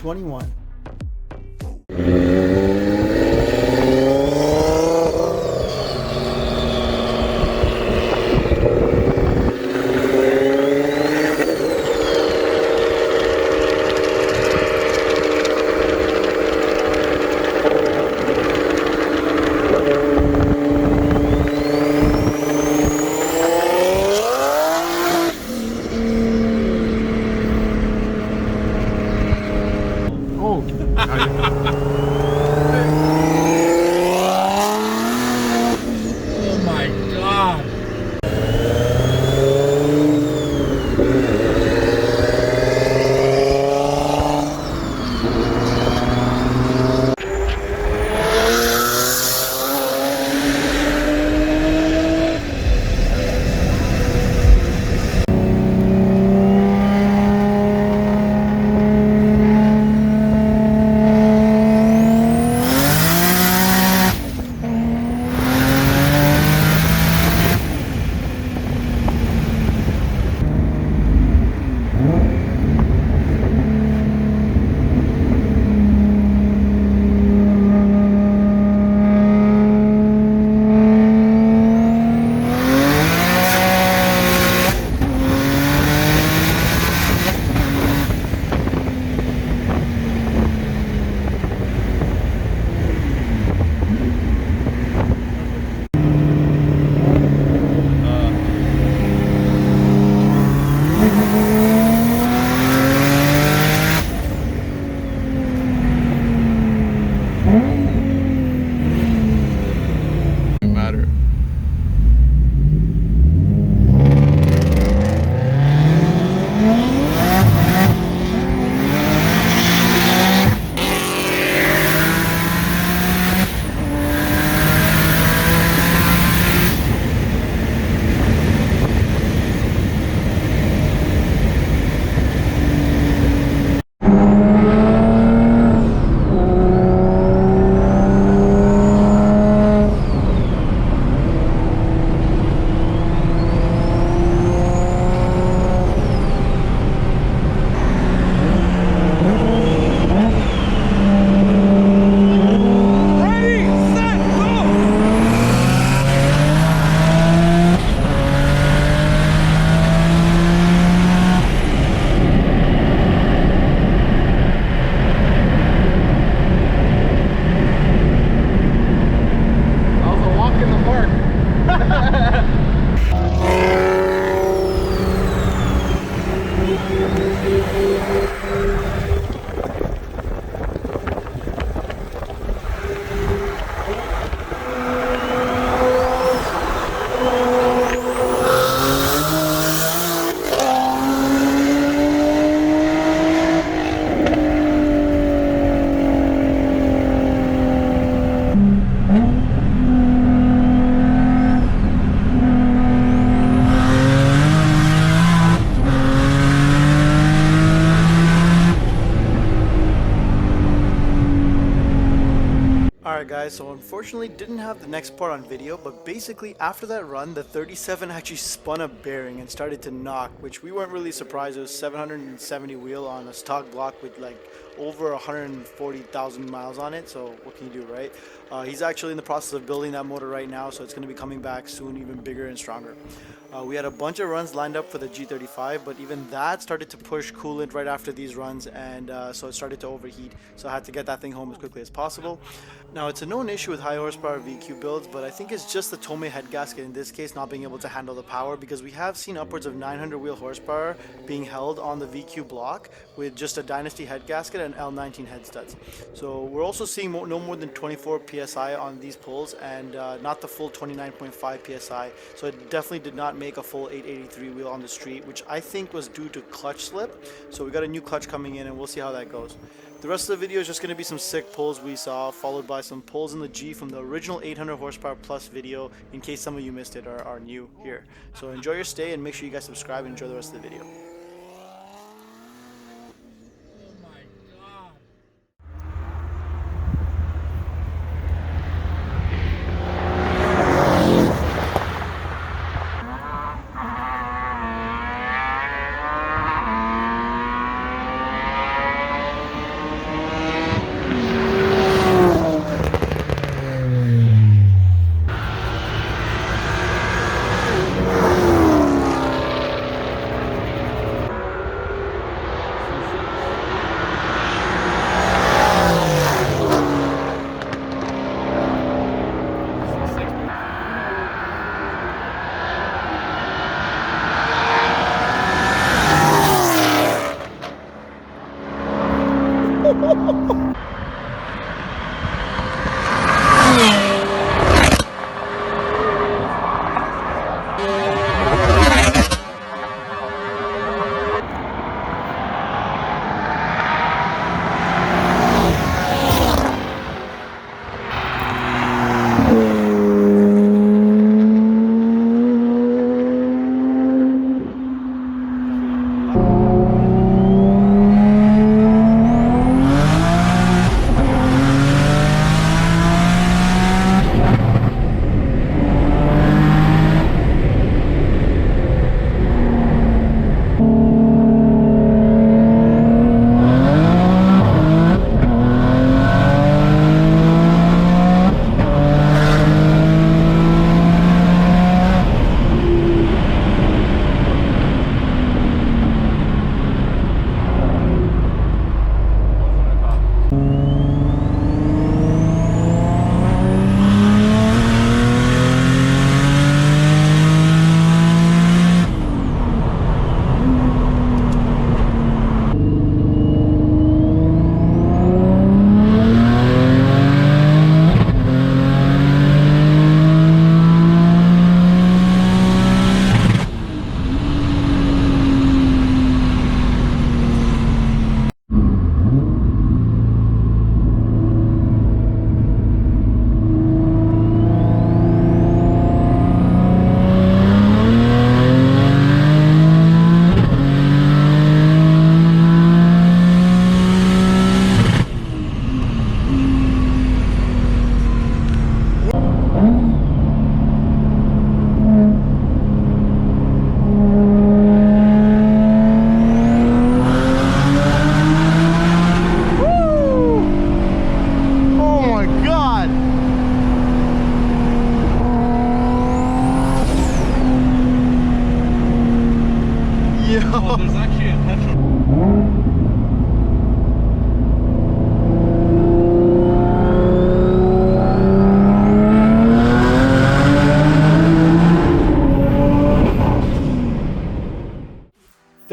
2021. Alright guys, so unfortunately didn't have the next part on video, but basically after that run the 37 actually spun a bearing and started to knock, which we weren't really surprised. It was 770 wheel on a stock block with like over 140,000 miles on it, so what can you do, right? He's actually in the process of building that motor right now, so it's going to be coming back soon, even bigger and stronger. We had a bunch of runs lined up for the G35, but even that started to push coolant right after these runs, and so it started to overheat, so I had to get that thing home as quickly as possible. Now, it's a known issue with high horsepower VQ builds, but I think it's just the Tomei head gasket in this case not being able to handle the power, because we have seen upwards of 900 wheel horsepower being held on the VQ block with just a Dynosty head gasket and L19 head studs. So we're also seeing no more than 24 psi on these pulls, and not the full 29.5 psi, so it definitely did not make a full 883 wheel on the street, which I think was due to clutch slip. So we got a new clutch coming in, and we'll see how that goes. The rest of the video is just going to be some sick pulls we saw, followed by some pulls in the G from the original 800 horsepower plus video, in case some of you missed it or are new here. So enjoy your stay, and make sure you guys subscribe and enjoy the rest of the video.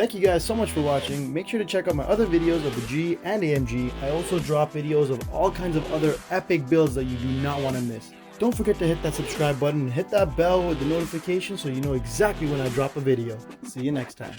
Thank you guys so much for watching. Make sure to check out my other videos of the G and AMG. I also drop videos of all kinds of other epic builds that you do not want to miss. Don't forget to hit that subscribe button and hit that bell with the notification so you know exactly when I drop a video. See you next time.